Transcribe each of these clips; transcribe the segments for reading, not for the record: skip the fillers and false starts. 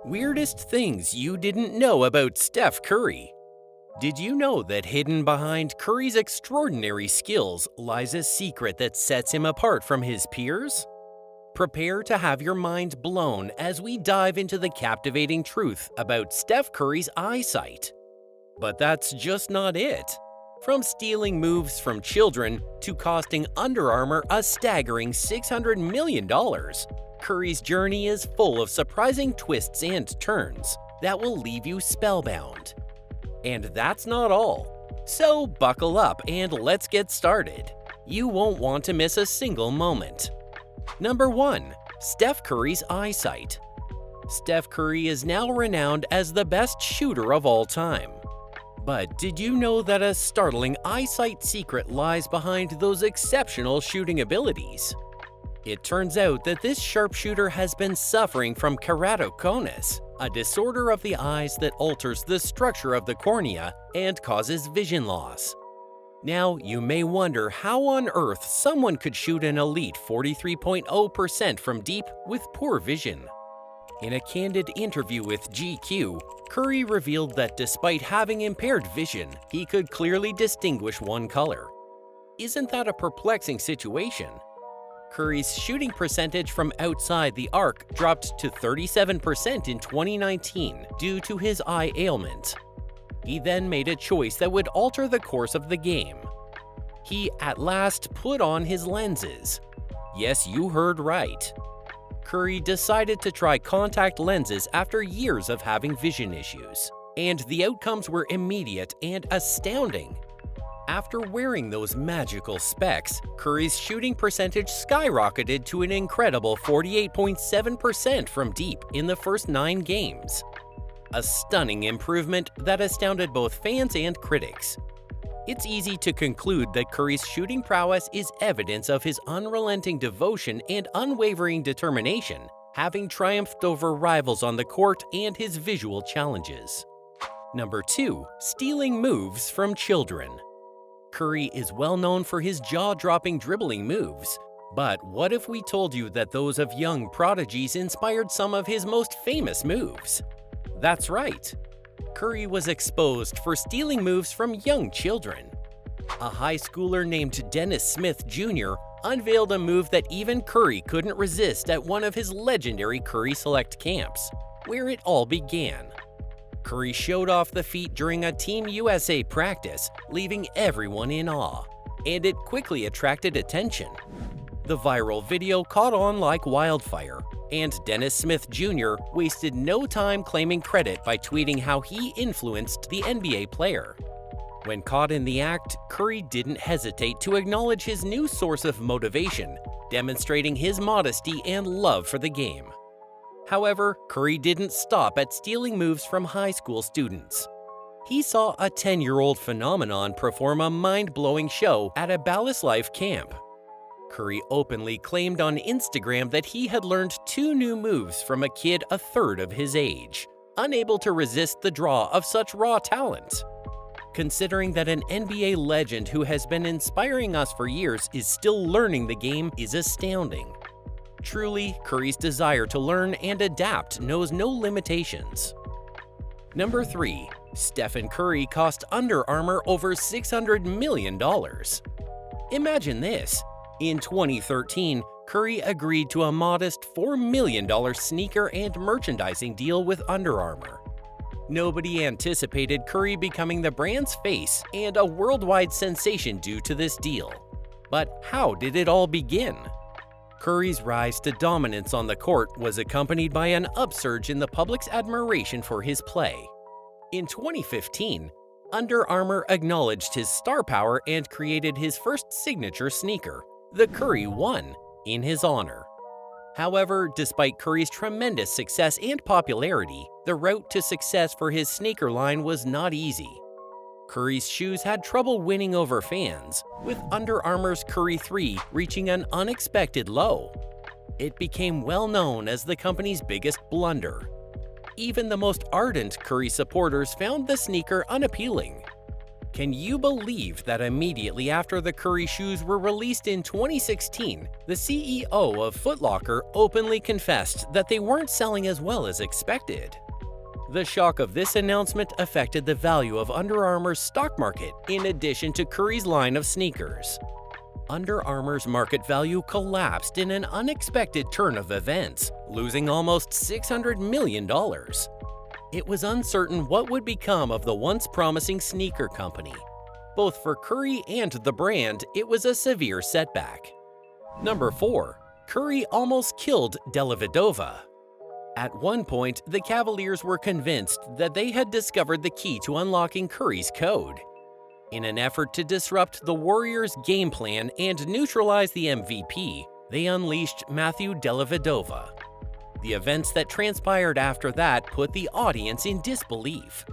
Weirdest things you didn't know about Steph Curry. Did you know that hidden behind Curry's extraordinary skills lies a secret that sets him apart from his peers? Prepare to have your mind blown as we dive into the captivating truth about Steph Curry's eyesight. But that's just not it. From stealing moves from children to costing Under Armour a staggering $600 million, Curry's journey is full of surprising twists and turns that will leave you spellbound. And that's not all. So buckle up and let's get started. You won't want to miss a single moment. Number 1. Steph Curry's eyesight. Steph Curry is now renowned as the best shooter of all time. But did you know that a startling eyesight secret lies behind those exceptional shooting abilities? It turns out that this sharpshooter has been suffering from keratoconus, a disorder of the eyes that alters the structure of the cornea and causes vision loss. Now, you may wonder how on earth someone could shoot an elite 43.0% from deep with poor vision. In a candid interview with GQ, Curry revealed that despite having impaired vision, he could clearly distinguish one color. Isn't that a perplexing situation? Curry's shooting percentage from outside the arc dropped to 37% in 2019 due to his eye ailment. He then made a choice that would alter the course of the game. He at last put on his lenses. Yes, you heard right. Curry decided to try contact lenses after years of having vision issues, and the outcomes were immediate and astounding. After wearing those magical specs, Curry's shooting percentage skyrocketed to an incredible 48.7% from deep in the first 9 games. A stunning improvement that astounded both fans and critics. It's easy to conclude that Curry's shooting prowess is evidence of his unrelenting devotion and unwavering determination, having triumphed over rivals on the court and his visual challenges. Number 2. Stealing moves from children. Curry is well known for his jaw-dropping dribbling moves, but what if we told you that those of young prodigies inspired some of his most famous moves? That's right. Curry was exposed for stealing moves from young children. A high schooler named Dennis Smith Jr. unveiled a move that even Curry couldn't resist at one of his legendary Curry Select camps, where it all began. Curry showed off the feat during a Team USA practice, leaving everyone in awe, and it quickly attracted attention. The viral video caught on like wildfire, and Dennis Smith Jr. wasted no time claiming credit by tweeting how he influenced the NBA player. When caught in the act, Curry didn't hesitate to acknowledge his new source of motivation, demonstrating his modesty and love for the game. However, Curry didn't stop at stealing moves from high school students. He saw a 10-year-old phenomenon perform a mind-blowing show at a Ballis Life camp. Curry openly claimed on Instagram that he had learned 2 new moves from a kid a third of his age, unable to resist the draw of such raw talent. Considering that an NBA legend who has been inspiring us for years is still learning the game is astounding. Truly, Curry's desire to learn and adapt knows no limitations. Number 3. Stephen Curry cost Under Armour over $600 million. Imagine this. In 2013, Curry agreed to a modest $4 million sneaker and merchandising deal with Under Armour. Nobody anticipated Curry becoming the brand's face and a worldwide sensation due to this deal. But how did it all begin? Curry's rise to dominance on the court was accompanied by an upsurge in the public's admiration for his play. In 2015, Under Armour acknowledged his star power and created his first signature sneaker, the Curry 1, in his honor. However, despite Curry's tremendous success and popularity, the route to success for his sneaker line was not easy. Curry's shoes had trouble winning over fans, with Under Armour's Curry 3 reaching an unexpected low. It became well known as the company's biggest blunder. Even the most ardent Curry supporters found the sneaker unappealing. Can you believe that immediately after the Curry shoes were released in 2016, the CEO of Foot Locker openly confessed that they weren't selling as well as expected? The shock of this announcement affected the value of Under Armour's stock market in addition to Curry's line of sneakers. Under Armour's market value collapsed in an unexpected turn of events, losing almost $600 million. It was uncertain what would become of the once promising sneaker company. Both for Curry and the brand, it was a severe setback. Number 4. Curry almost killed Dellavedova. At one point, the Cavaliers were convinced that they had discovered the key to unlocking Curry's code. In an effort to disrupt the Warriors' game plan and neutralize the MVP, they unleashed Matthew Dellavedova. The events that transpired after that put the audience in disbelief.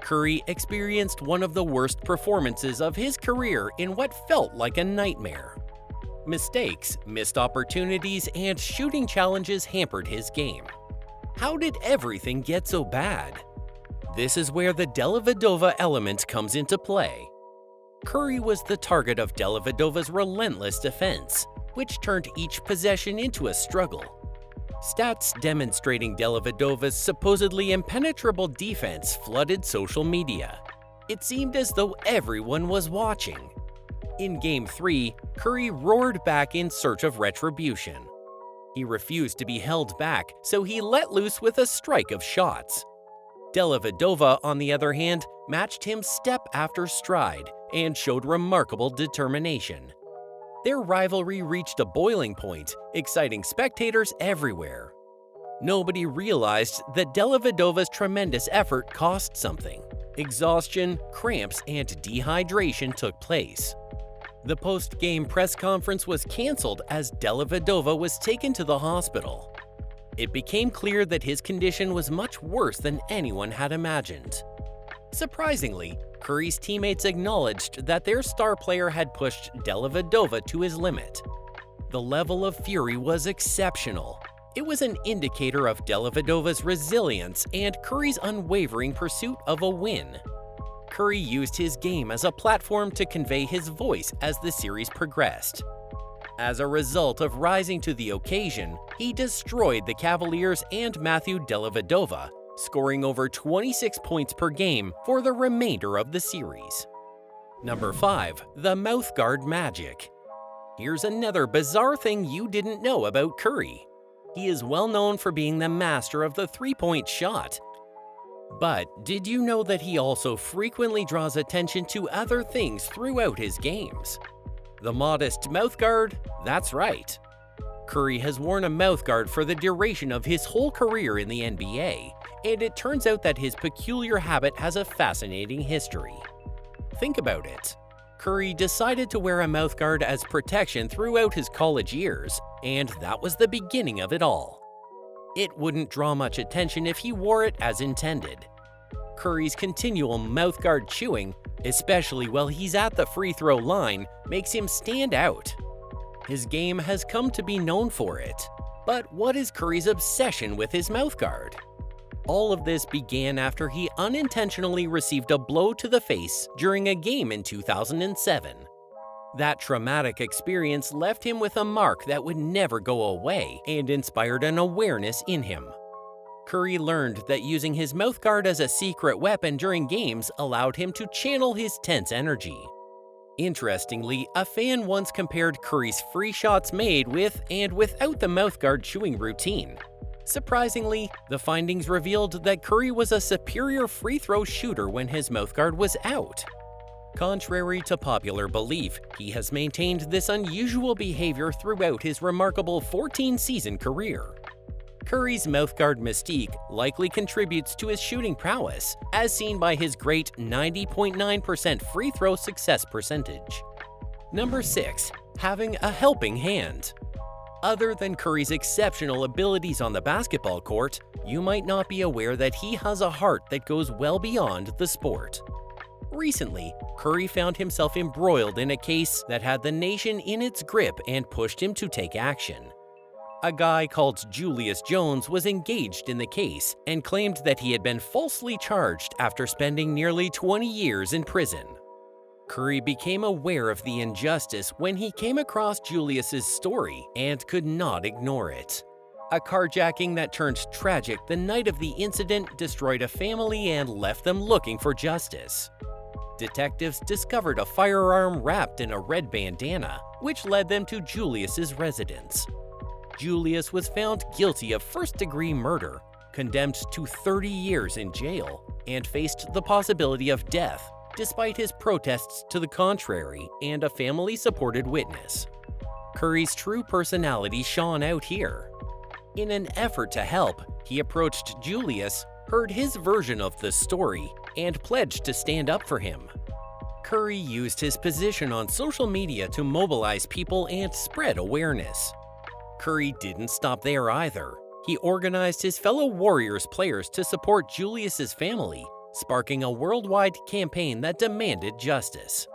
Curry experienced one of the worst performances of his career in what felt like a nightmare. Mistakes, missed opportunities, and shooting challenges hampered his game. How did everything get so bad? This is where the Dellavedova element comes into play. Curry was the target of Dellavedova's relentless defense, which turned each possession into a struggle. Stats demonstrating Dellavedova's supposedly impenetrable defense flooded social media. It seemed as though everyone was watching. In Game 3, Curry roared back in search of retribution. He refused to be held back, so he let loose with a strike of shots. Dellavedova, on the other hand, matched him step after stride and showed remarkable determination. Their rivalry reached a boiling point, exciting spectators everywhere. Nobody realized that Dellavedova's tremendous effort cost something. Exhaustion, cramps, and dehydration took place. The post-game press conference was canceled as Dellavedova was taken to the hospital. It became clear that his condition was much worse than anyone had imagined. Surprisingly, Curry's teammates acknowledged that their star player had pushed Dellavedova to his limit. The level of fury was exceptional. It was an indicator of Dellavedova's resilience and Curry's unwavering pursuit of a win. Curry used his game as a platform to convey his voice as the series progressed. As a result of rising to the occasion, he destroyed the Cavaliers and Matthew Dellavedova, scoring over 26 points per game for the remainder of the series. Number 5. The Mouthguard Magic. Here's another bizarre thing you didn't know about Curry. He is well known for being the master of the three-point shot. But did you know that he also frequently draws attention to other things throughout his games? The modest mouthguard? That's right. Curry has worn a mouthguard for the duration of his whole career in the NBA, and it turns out that his peculiar habit has a fascinating history. Think about it. Curry decided to wear a mouthguard as protection throughout his college years, and that was the beginning of it all. It wouldn't draw much attention if he wore it as intended. Curry's continual mouthguard chewing, especially while he's at the free throw line, makes him stand out. His game has come to be known for it. But what is Curry's obsession with his mouthguard? All of this began after he unintentionally received a blow to the face during a game in 2007. That traumatic experience left him with a mark that would never go away and inspired an awareness in him. Curry learned that using his mouthguard as a secret weapon during games allowed him to channel his tense energy. Interestingly, a fan once compared Curry's free shots made with and without the mouthguard chewing routine. Surprisingly, the findings revealed that Curry was a superior free throw shooter when his mouthguard was out. Contrary to popular belief, he has maintained this unusual behavior throughout his remarkable 14-season career. Curry's mouthguard mystique likely contributes to his shooting prowess, as seen by his great 90.9% free throw success percentage. Number 6. Having a helping hand. Other than Curry's exceptional abilities on the basketball court, you might not be aware that he has a heart that goes well beyond the sport. Recently, Curry found himself embroiled in a case that had the nation in its grip and pushed him to take action. A guy called Julius Jones was engaged in the case and claimed that he had been falsely charged after spending nearly 20 years in prison. Curry became aware of the injustice when he came across Julius's story and could not ignore it. A carjacking that turned tragic the night of the incident destroyed a family and left them looking for justice. Detectives discovered a firearm wrapped in a red bandana, which led them to Julius's residence. Julius was found guilty of first-degree murder, condemned to 30 years in jail, and faced the possibility of death, despite his protests to the contrary and a family-supported witness. Curry's true personality shone out here. In an effort to help, he approached Julius, heard his version of the story, and pledged to stand up for him. Curry used his position on social media to mobilize people and spread awareness. Curry didn't stop there either. He organized his fellow Warriors players to support Julius's family, sparking a worldwide campaign that demanded justice.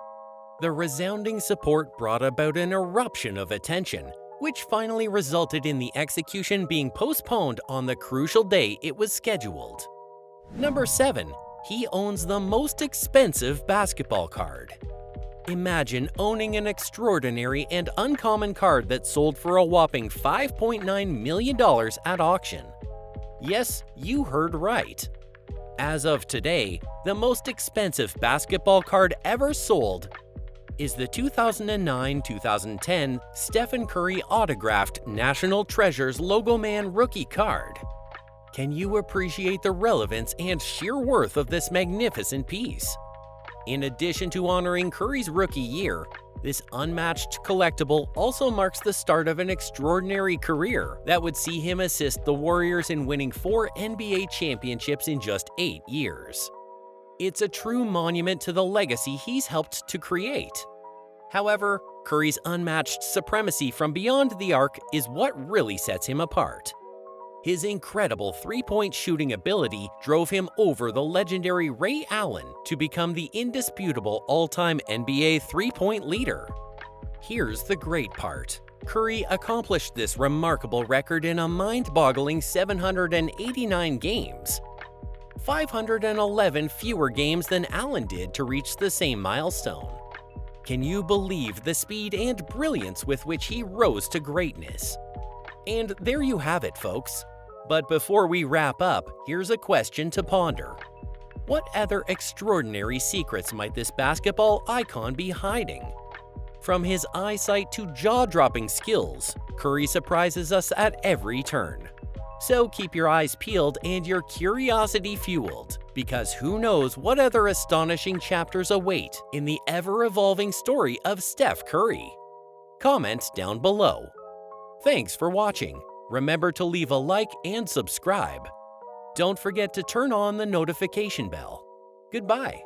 The resounding support brought about an eruption of attention, which finally resulted in the execution being postponed on the crucial day it was scheduled. Number 7. He owns the most expensive basketball card. Imagine owning an extraordinary and uncommon card that sold for a whopping $5.9 million at auction. Yes, you heard right. As of today, the most expensive basketball card ever sold is the 2009-2010 Steph Curry autographed National Treasures Logo Man rookie card. Can you appreciate the relevance and sheer worth of this magnificent piece? In addition to honoring Curry's rookie year, this unmatched collectible also marks the start of an extraordinary career that would see him assist the Warriors in winning 4 NBA championships in just 8 years. It's a true monument to the legacy he's helped to create. However, Curry's unmatched supremacy from beyond the arc is what really sets him apart. His incredible three-point shooting ability drove him over the legendary Ray Allen to become the indisputable all-time NBA three-point leader. Here's the great part. Curry accomplished this remarkable record in a mind-boggling 789 games. 511 fewer games than Allen did to reach the same milestone. Can you believe the speed and brilliance with which he rose to greatness? And there you have it, folks. But before we wrap up, here's a question to ponder. What other extraordinary secrets might this basketball icon be hiding? From his eyesight to jaw-dropping skills, Curry surprises us at every turn. So keep your eyes peeled and your curiosity fueled, because who knows what other astonishing chapters await in the ever-evolving story of Steph Curry? Comment down below. Thanks for watching. Remember to leave a like and subscribe. Don't forget to turn on the notification bell. Goodbye.